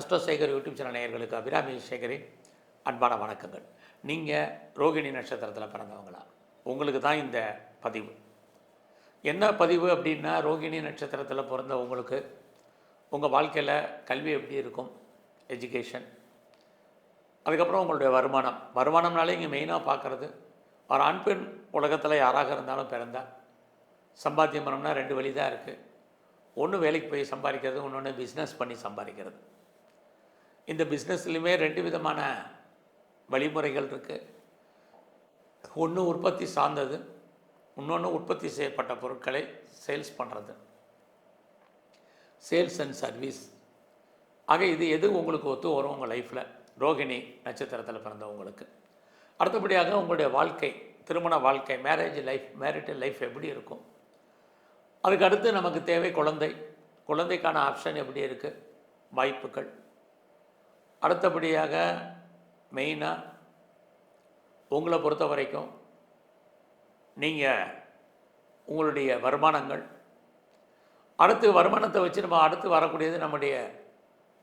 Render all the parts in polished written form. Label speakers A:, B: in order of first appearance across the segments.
A: அஸ்ட்ரோசேகர் YouTube channel நேயர்களுக்கு அபிராமி சேகரின் அன்பான வணக்கங்கள். நீங்கள் ரோகிணி நட்சத்திரத்தில் பிறந்தவங்களா? உங்களுக்கு தான் இந்த பதிவு. என்ன பதிவு அப்படின்னா, ரோகிணி நட்சத்திரத்தில் பிறந்த உங்களுக்கு உங்கள் வாழ்க்கையில் கல்வி எப்படி இருக்கும், எஜுகேஷன், அதுக்கப்புறம் உங்களுடைய வருமானம்னாலே இங்கே மெயினாக பார்க்குறது, ஒரு ஆண் பெண் உலகத்தில் யாராக இருந்தாலும் பிறந்தால் சம்பாத்தியம் பண்ணோம்னா 2 வழி தான் இருக்குது. ஒன்று வேலைக்கு போய் சம்பாதிக்கிறது, இன்னொன்று பிஸ்னஸ் பண்ணி சம்பாதிக்கிறது. இந்த பிஸ்னஸ்லையுமே 2 விதமான வழிமுறைகள் இருக்குது. ஒன்று உற்பத்தி சார்ந்தது, இன்னொன்று உற்பத்தி செய்யப்பட்ட பொருட்களை சேல்ஸ் பண்ணுறது, சேல்ஸ் அண்ட் சர்வீஸ். ஆக இது எது உங்களுக்கு ஒத்து வரும் உங்கள் லைஃப்பில், ரோகிணி நட்சத்திரத்தில் பிறந்தவங்களுக்கு? அடுத்தபடியாக உங்களுடைய வாழ்க்கை, திருமண வாழ்க்கை, மேரேஜ் லைஃப், மேரிட்டல் லைஃப் எப்படி இருக்கும்? அதுக்கு அடுத்து நமக்கு தேவை குழந்தைக்கான ஆப்ஷன் எப்படி இருக்குது, வாய்ப்புகள். அடுத்தபடியாக மெயினாக உங்களை பொறுத்த வரைக்கும் நீங்கள் உங்களுடைய வருமானங்கள், அடுத்து வருமானத்தை வச்சு நம்ம அடுத்து வரக்கூடியது நம்முடைய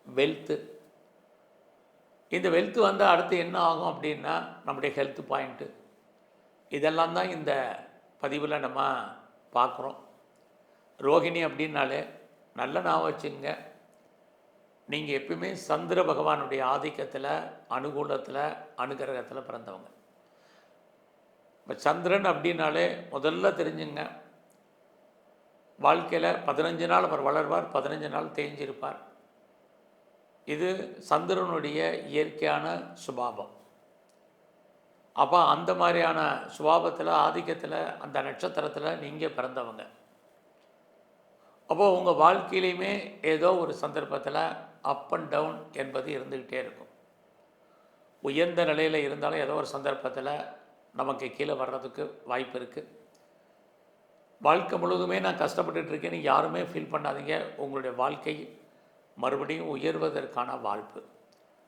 A: வெல்த்து. இந்த வெல்த்து வந்து அடுத்து என்ன ஆகும் அப்படின்னா நம்முடைய ஹெல்த் பாயிண்ட்டு. இதெல்லாம் தான் இந்த பதிவில் நம்ம பார்க்குறோம். ரோகிணி அப்படின்னாலே நல்ல ஞாபகம் வச்சுங்க, நீங்கள் எப்பயுமே சந்திர பகவானுடைய ஆதிக்கத்தில், அனுகூலத்தில், அனுகிரகத்தில் பிறந்தவங்க. இப்போ சந்திரன் அப்படின்னாலே முதல்ல தெரிஞ்சுங்க, வாழ்க்கையில் 15 நாள் அவர் வளர்வார், 15 நாள் தேஞ்சிருப்பார். இது சந்திரனுடைய இயற்கையான சுபாவம். அப்போ அந்த மாதிரியான சுபாவத்தில், ஆதிக்கத்தில், அந்த நட்சத்திரத்தில் நீங்கள் பிறந்தவங்க. அப்போது உங்கள் வாழ்க்கையிலையுமே ஏதோ ஒரு சந்தர்ப்பத்தில் அப் அண்ட் டவுன் என்பது இருந்துக்கிட்டே இருக்கும். உயர்ந்த நிலையில் இருந்தாலும் ஏதோ ஒரு சந்தர்ப்பத்தில் நமக்கு கீழே வர்றதுக்கு வாய்ப்பு இருக்குது. வாழ்க்கை முழுவதுமே நான் கஷ்டப்பட்டுருக்கேன்னு யாருமே ஃபீல் பண்ணாதீங்க. உங்களுடைய வாழ்க்கை மறுபடியும் உயர்வதற்கான வாய்ப்பு.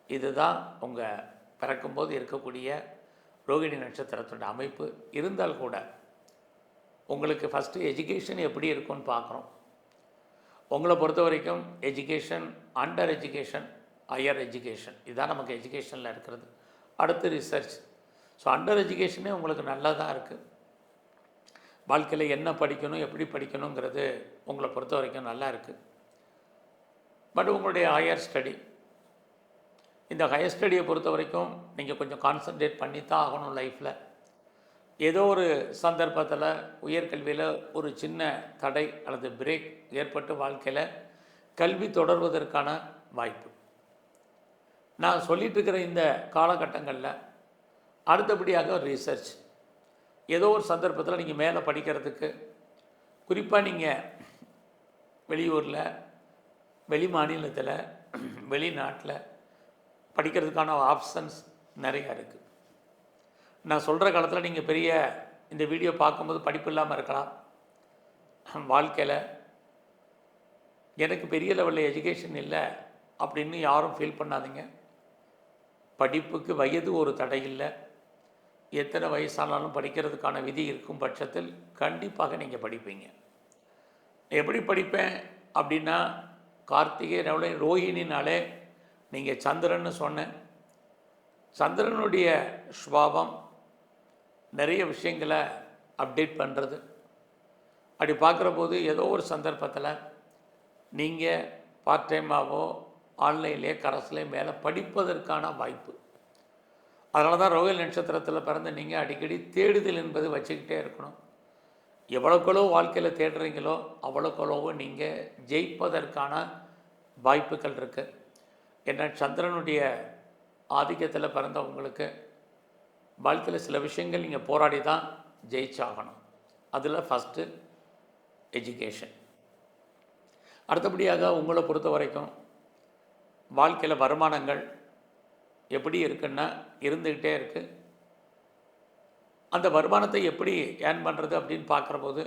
A: இதுதான் உங்கள் பிறக்கும்போது இருக்கக்கூடிய ரோகிணி நட்சத்திரத்தோட அமைப்பு. இருந்தால் கூட உங்களுக்கு ஃபஸ்ட்டு எஜுகேஷன் எப்படி இருக்குன்னு பார்க்குறோம். உங்களை பொறுத்த வரைக்கும் education, under education, higher education, இதுதான் நமக்கு எஜுகேஷனில் இருக்கிறது. அடுத்து ரிசர்ச். ஸோ அண்டர் எஜுகேஷனே உங்களுக்கு நல்லா தான் இருக்குது. வாழ்க்கையில் என்ன படிக்கணும், எப்படி படிக்கணுங்கிறது உங்களை பொறுத்த வரைக்கும் நல்லா இருக்குது. பட் உங்களுடைய ஹையர் ஸ்டடி, இந்த ஹையர் ஸ்டடியை பொறுத்த வரைக்கும் நீங்கள் கொஞ்சம் கான்சன்ட்ரேட் பண்ணி தான் ஆகணும் லைஃப்பில். ஏதோ ஒரு சந்தர்ப்பத்தில் உயர்கல்வியில் ஒரு சின்ன தடை அல்லது பிரேக் ஏற்பட்டு வாழ்க்கையில் கல்வி தொடர்வதற்கான வாய்ப்பு. நான் சொல்லிகிட்டு இருக்கிற இந்த காலகட்டங்களில் அடுத்தபடியாக ரிசர்ச். ஏதோ ஒரு சந்தர்ப்பத்தில் நீங்கள் மேலே படிக்கிறதுக்கு, குறிப்பாக நீங்கள் வெளியூரில், வெளி மாநிலத்தில், வெளிநாட்டில் படிக்கிறதுக்கான ஆப்ஷன்ஸ் நிறையா இருக்குது. நான் சொல்கிற காலத்தில் நீங்கள் பெரிய இந்த வீடியோ பார்க்கும்போது படிப்பு இல்லாமல் இருக்கலாம். வாழ்க்கையில் எனக்கு பெரிய லெவலில் எஜுகேஷன் இல்லை அப்படின்னு யாரும் ஃபீல் பண்ணாதீங்க. படிப்புக்கு வயது ஒரு தடை இல்லை. எத்தனை வயசானாலும் படிக்கிறதுக்கான விதி இருக்கும் பட்சத்தில் கண்டிப்பாக நீங்கள் படிப்பீங்க. எப்படி படிப்பேன் அப்படின்னா, கார்த்திகை ரோஹிணினாலே நீங்கள் சந்திரன்னு சொன்னேன். சந்திரனுடைய சுபாவம் நிறைய விஷயங்களை அப்டேட் பண்ணுறது. அப்படி பார்க்குற போது ஏதோ ஒரு சந்தர்ப்பத்தில் நீங்கள் பார்ட் டைமாகவோ ஆன்லைன்லேயே கரஸ்லேயே மேலே படிப்பதற்கான வாய்ப்பு. அதனால தான் ரோகிணி நட்சத்திரத்தில் பிறந்த நீங்கள் அடிக்கடி தேடுதல் என்பது வச்சுக்கிட்டே இருக்கணும். எவ்வளோக்களோ வாழ்க்கையில் தேடுறீங்களோ அவ்வளோக்களவோ நீங்கள் ஜெயிப்பதற்கான வாய்ப்புகள் இருக்குது. ஏன்னா சந்திரனுடைய ஆதிக்கத்தில் பிறந்தவங்களுக்கு வாழ்க்கையில் சில விஷயங்கள் நீங்கள் போராடி தான் ஜெயிச்சாகணும். அதில் ஃபஸ்ட்டு எஜுகேஷன். அடுத்தபடியாக உங்களை பொறுத்த வரைக்கும் வாழ்க்கையில் வருமானங்கள் எப்படி இருக்குன்னா இருந்துக்கிட்டே இருக்குது. அந்த வருமானத்தை எப்படி ஏர்ன் பண்ணுறது அப்படின்னு பார்க்குற போது,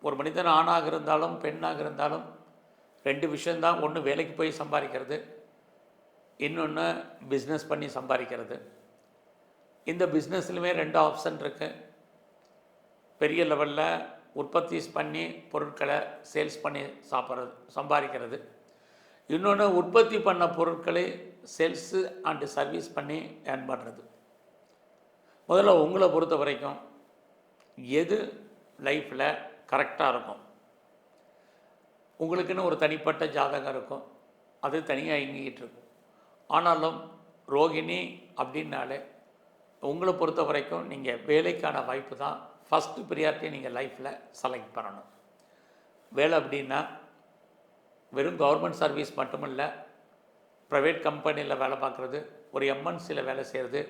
A: ஒரு மனிதன் ஆணாக இருந்தாலும் பெண்ணாக இருந்தாலும் 2 விஷயந்தான். ஒன்று வேலைக்கு போய் சம்பாதிக்கிறது, இன்னொன்று பிஸ்னஸ் பண்ணி சம்பாதிக்கிறது. இந்த பிஸ்னஸ்லையுமே 2 ஆப்ஷன் இருக்குது. பெரிய லெவலில் உற்பத்தி பண்ணி பொருட்களை சேல்ஸ் பண்ணி சம்பாதிக்கிறது. இன்னொன்று உற்பத்தி பண்ண பொருட்களை சேல்ஸு அண்டு சர்வீஸ் பண்ணி ஏர்ன் பண்ணுறது. முதல்ல உங்களை பொறுத்த வரைக்கும் எது லைஃப்பில் கரெக்டாக இருக்கும்? உங்களுக்குன்னு ஒரு தனிப்பட்ட ஜாதகம் இருக்கும், அது தனியாக இயங்கிக்கிட்டு இருக்கும். ஆனாலும் ரோகிணி அப்படின்னாலே உங்களை பொறுத்த வரைக்கும் நீங்கள் வேலைக்கான வாய்ப்பு தான் ஃபஸ்ட்டு ப்ரியாரிட்டி நீங்கள் லைஃப்பில் செலக்ட் பண்ணணும். வேலை அப்படின்னா வெறும் கவர்மெண்ட் சர்வீஸ் மட்டுமில்லை, ப்ரைவேட் கம்பெனியில் வேலை பார்க்குறது, ஒரு எம்என்சியில் வேலை செய்கிறது,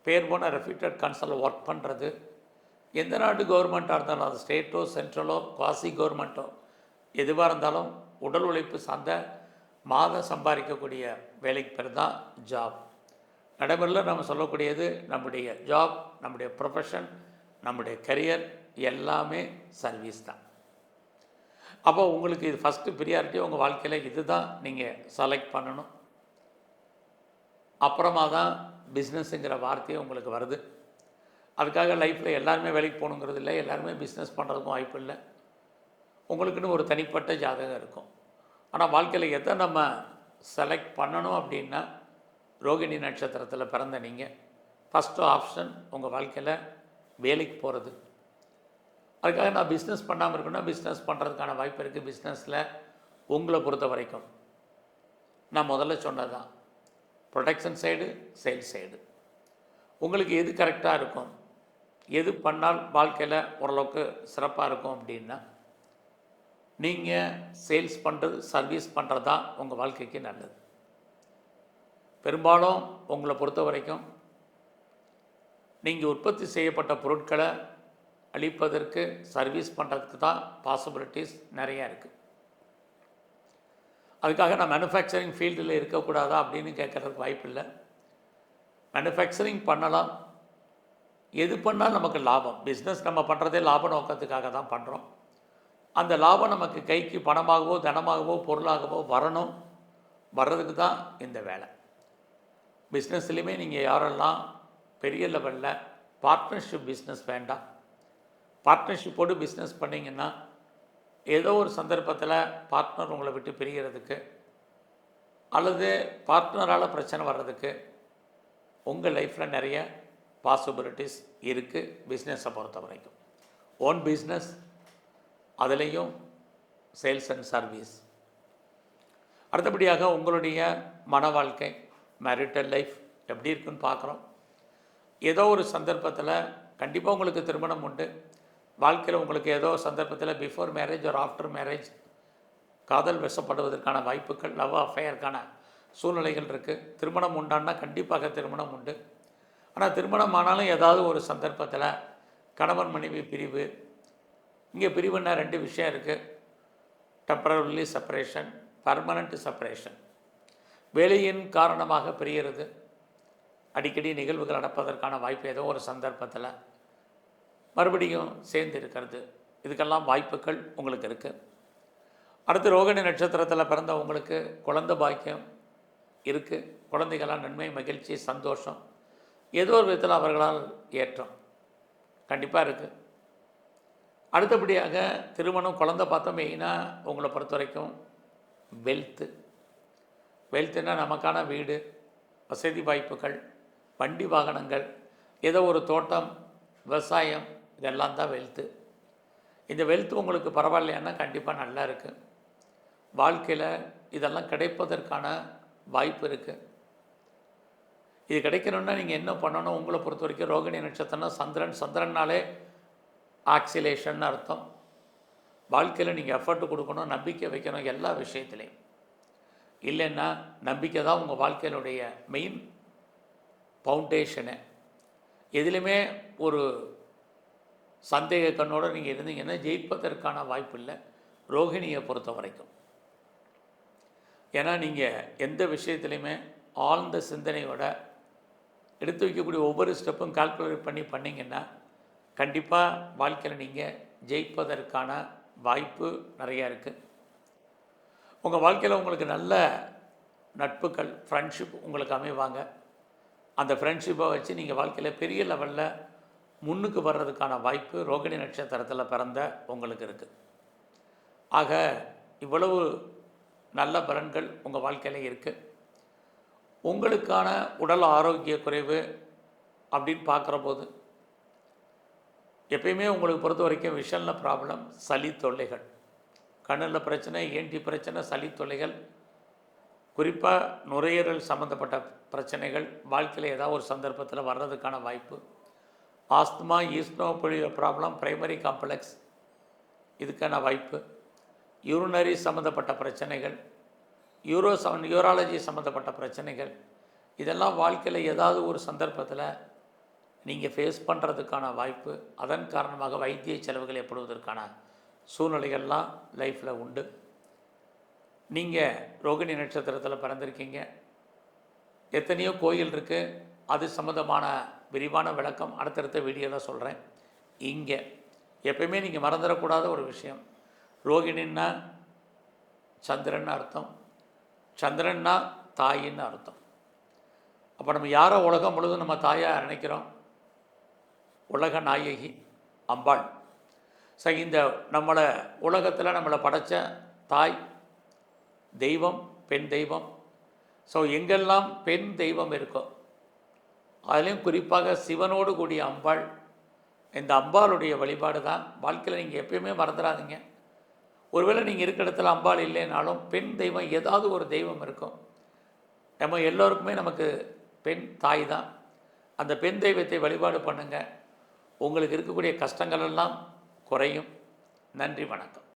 A: பேர் போன ரெப்யூட்டட் கன்சல்ட் ஒர்க் பண்ணுறது, எந்த நாட்டு கவர்மெண்ட்டாக இருந்தாலும், அது ஸ்டேட்டோ சென்ட்ரலோ குவாசி கவர்மெண்ட்டோ எதுவாக இருந்தாலும் உடல் உழைப்பு சார்ந்த மாதம் சம்பாதிக்கக்கூடிய வேலைக்கு பேர் தான் ஜாப். நடைமுறையில் நம்ம சொல்லக்கூடியது நம்முடைய ஜாப், நம்முடைய ப்ரொஃபஷன், நம்முடைய கரியர் எல்லாமே சர்வீஸ் தான். அப்போ உங்களுக்கு இது ஃபஸ்ட்டு ப்ரியாரிட்டி உங்கள் வாழ்க்கையில் இது தான் நீங்கள் செலக்ட் பண்ணணும். அப்புறமா தான் பிஸ்னஸுங்கிற வார்த்தையே உங்களுக்கு வருது. அதுக்காக லைஃப்பில் எல்லாருமே வேலைக்கு போகணுங்கிறது இல்லை, எல்லாருமே பிஸ்னஸ் பண்ணுறதுக்கும் வாய்ப்பு இல்லை. உங்களுக்குன்னு ஒரு தனிப்பட்ட ஜாதகம் இருக்கும். ஆனால் வாழ்க்கையில் எதை நம்ம செலக்ட் பண்ணணும் அப்படின்னா, ரோகிணி நட்சத்திரத்தில் பிறந்த நீங்கள் ஃபஸ்ட்டு ஆப்ஷன் உங்கள் வாழ்க்கையில் வேலைக்கு போகிறது. அதுக்காக நான் பிஸ்னஸ் பண்ணாமல் இருக்கணும்னா பிஸ்னஸ் பண்ணுறதுக்கான வாய்ப்பு இருக்குது. பிஸ்னஸில் உங்களை பொறுத்த வரைக்கும் நான் முதல்ல சொன்னதான் ப்ரொடக்ஷன் சைடு, சேல்ஸ் சைடு. உங்களுக்கு எது கரெக்டாக இருக்கும், எது பண்ணால் வாழ்க்கையில் ஓரளவுக்கு சிறப்பாக இருக்கும் அப்படின்னா, நீங்கள் சேல்ஸ் பண்ணுறது, சர்வீஸ் பண்ணுறது தான் உங்கள் வாழ்க்கைக்கு நல்லது. பெரும்பாலும் உங்களை பொறுத்த வரைக்கும் நீங்கள் உற்பத்தி செய்யப்பட்ட பொருட்களை அளிப்பதற்கு, சர்வீஸ் பண்ணுறதுக்கு தான் பாசிபிலிட்டிஸ் நிறையா இருக்குது. அதுக்காக நான் மேனுஃபேக்சரிங் ஃபீல்டில் இருக்கக்கூடாதா அப்படின்னு கேட்குறதுக்கு வாய்ப்பு இல்லை. மேனுஃபேக்சரிங் பண்ணலாம், எது பண்ணால் நமக்கு லாபம். பிஸ்னஸ் நம்ம பண்ணுறதே லாப நோக்கத்துக்காக தான் பண்ணுறோம். அந்த லாபம் நமக்கு கைக்கு பணமாகவோ தனமாகவோ பொருளாகவோ வரணும், வர்றதுக்கு தான் இந்த வேலை. பிஸ்னஸ்லேயுமே நீங்கள் யாரெல்லாம் பெரிய லெவலில் பார்ட்னர்ஷிப் பிஸ்னஸ் வேண்டாம், பார்ட்னர்ஷிப்போடு பிஸ்னஸ் பண்ணிங்கன்னா ஏதோ ஒரு சந்தர்ப்பத்தில் பார்ட்னர் உங்களை விட்டு பிரிகிறதுக்கு அல்லது பார்ட்னரால் பிரச்சனை வர்றதுக்கு உங்கள் லைஃப்பில் நிறைய பாசிபிலிட்டிஸ் இருக்குது. பிஸ்னஸை பொறுத்த வரைக்கும் ஓன் பிஸ்னஸ், அதுலேயும் சேல்ஸ் அண்ட் சர்வீஸ். அடுத்தபடியாக உங்களுடைய மன வாழ்க்கை, மேரிட்டல் லைஃப் எப்படி இருக்குன்னு பார்க்குறோம். ஏதோ ஒரு சந்தர்ப்பத்தில் கண்டிப்பாக உங்களுக்கு திருமணம் உண்டு. வாழ்க்கையில் உங்களுக்கு ஏதோ சந்தர்ப்பத்தில் பிஃபோர் மேரேஜ் ஒரு ஆஃப்டர் மேரேஜ் காதல் வசப்படுவதற்கான வாய்ப்புகள், லவ் அஃபேருக்கான சூழ்நிலைகள் இருக்குது. திருமணம் உண்டான்னா கண்டிப்பாக திருமணம் உண்டு. ஆனால் திருமணம் ஆனாலும் ஏதாவது ஒரு சந்தர்ப்பத்தில் கணவன் மனைவி பிரிவு. இங்கே பிரிவுன்னா ரெண்டு விஷயம் இருக்குது, டெம்பரரிலி செப்பரேஷன், பர்மனண்ட் செப்பரேஷன். வேலையின் காரணமாக பிரிகிறது, அடிக்கடி நிகழ்வுகள் நடப்பதற்கான வாய்ப்பு ஏதோ ஒரு சந்தர்ப்பத்தில் மறுபடியும் சேர்ந்து இருக்கிறது. இதுக்கெல்லாம் வாய்ப்புகள் உங்களுக்கு இருக்குது. அடுத்து ரோகிணி நட்சத்திரத்தில் பிறந்த உங்களுக்கு குழந்தை பாக்கியம் இருக்குது. குழந்தைகளால் நன்மை, மகிழ்ச்சி, சந்தோஷம், ஏதோ ஒரு விதத்தில் அவர்களால் ஏற்றம் கண்டிப்பாக இருக்குது. அடுத்தபடியாக திருமணம், குழந்தை பார்த்தோம். மெயினாக உங்களை பொறுத்த வரைக்கும் வெல்த்துன்னா நமக்கான வீடு, வசதி வாய்ப்புகள், வண்டி வாகனங்கள், ஏதோ ஒரு தோட்டம், விவசாயம், இதெல்லாம் தான் வெல்த்து. இந்த வெல்த்து உங்களுக்கு பரவாயில்லையானா கண்டிப்பாக நல்லா இருக்குது. வாழ்க்கையில் இதெல்லாம் கிடைப்பதற்கான வாய்ப்பு இருக்குது. இது கிடைக்கணுன்னா நீங்கள் என்ன பண்ணணும்? உங்களை பொறுத்த வரைக்கும் ரோகிணி நட்சத்திரம்னா சந்திரன்னாலே ஆக்சிலேஷன் அர்த்தம். வாழ்க்கையில் நீங்கள் எஃபர்ட் கொடுக்கணும், நம்பிக்கை வைக்கணும் எல்லா விஷயத்துலையும். இல்லைன்னா நம்பிக்கை தான் உங்கள் வாழ்க்கையினுடைய மெயின் ஃபவுண்டேஷனு. எதுலையுமே ஒரு சந்தேக கண்ணோடு நீங்கள் இருந்தீங்கன்னா ஜெயிப்பதற்கான வாய்ப்பு இல்லை ரோகிணியை பொறுத்த வரைக்கும். ஏன்னா நீங்கள் எந்த விஷயத்துலையுமே ஆழ்ந்த சிந்தனையோட எடுத்து வைக்கக்கூடிய ஒவ்வொரு ஸ்டெப்பும் கால்குலேட் பண்ணி பண்ணிங்கன்னா கண்டிப்பாக வாழ்க்கையில் நீங்கள் ஜெயிப்பதற்கான வாய்ப்பு நிறையா இருக்குது. உங்கள் வாழ்க்கையில் உங்களுக்கு நல்ல நட்புகள், ஃப்ரெண்ட்ஷிப் உங்களுக்கு அமைவாங்க. அந்த ஃப்ரெண்ட்ஷிப்பை வச்சு நீங்கள் வாழ்க்கையில் பெரிய லெவலில் முன்னுக்கு வர்றதுக்கான வாய்ப்பு ரோகிணி நட்சத்திரத்தில் பிறந்த உங்களுக்கு இருக்குது. ஆக இவ்வளவு நல்ல பலன்கள் உங்கள் வாழ்க்கையில் இருக்குது. உங்களுக்கான உடல் ஆரோக்கிய குறைவு அப்படின்னு பார்க்குற போது எப்பயுமே உங்களுக்கு பொறுத்த வரைக்கும் விஷனில் ப்ராப்ளம், சளி தொல்லைகள், கண்ணில் பிரச்சனை, ஏன்டி பிரச்சனை, சளி தொல்லைகள், குறிப்பாக நுரையீரல் சம்மந்தப்பட்ட பிரச்சனைகள் வாழ்க்கையில் ஏதாவது ஒரு சந்தர்ப்பத்தில் வர்றதுக்கான வாய்ப்பு, ஆஸ்துமா, ஈஸ்னோபுலியோ ப்ராப்ளம், பிரைமரி காம்ப்ளெக்ஸ், இதுக்கான வாய்ப்பு, யூரினரி சம்மந்தப்பட்ட பிரச்சனைகள், யூராலஜி சம்மந்தப்பட்ட பிரச்சனைகள், இதெல்லாம் வாழ்க்கையில் ஏதாவது ஒரு சந்தர்ப்பத்தில் நீங்கள் ஃபேஸ் பண்ணுறதுக்கான வாய்ப்பு, அதன் காரணமாக வைத்திய செலவுகள் ஏற்படுவதற்கான சூழ்நிலைகள்லாம் லைஃப்பில் உண்டு. நீங்கள் ரோகிணி நட்சத்திரத்தில் பிறந்திருக்கீங்க. எத்தனையோ கோயில் இருக்குது, அது சம்மந்தமான விரிவான விளக்கம் அடுத்தடுத்த வீடியோவில் சொல்கிறேன். இங்கே எப்பயுமே நீங்கள் மறந்துடக்கூடாத ஒரு விஷயம், ரோகிணின்னா சந்திரன் அர்த்தம், சந்திரன்னா தாயின்னு அர்த்தம். அப்போ நம்ம யாரோ உலகம் முழுதும் நம்ம தாயாக நினைக்கிறோம்? உலக நாயகி அம்பாள். ஸோ இந்த நம்மளை உலகத்தில் நம்மளை படைத்த தாய் தெய்வம், பெண் தெய்வம். ஸோ எங்கெல்லாம் பெண் தெய்வம் இருக்கோ, அதுலேயும் குறிப்பாக சிவனோடு கூடிய அம்பாள், இந்த அம்பாளுடைய வழிபாடு தான் வாழ்க்கையில். நீங்கள் எப்பயுமே மறந்துடாதீங்க. ஒருவேளை நீங்கள் இருக்கிற இடத்துல அம்பாள் இல்லைனாலும் பெண் தெய்வம் ஏதாவது ஒரு தெய்வம் இருக்கும். நம்ம எல்லோருக்குமே நமக்கு பெண் தாய் தான். அந்த பெண் தெய்வத்தை வழிபாடு பண்ணுங்கள். உங்களுக்கு இருக்கக்கூடிய கஷ்டங்கள் எல்லாம் குறையும். நன்றி, வணக்கம்.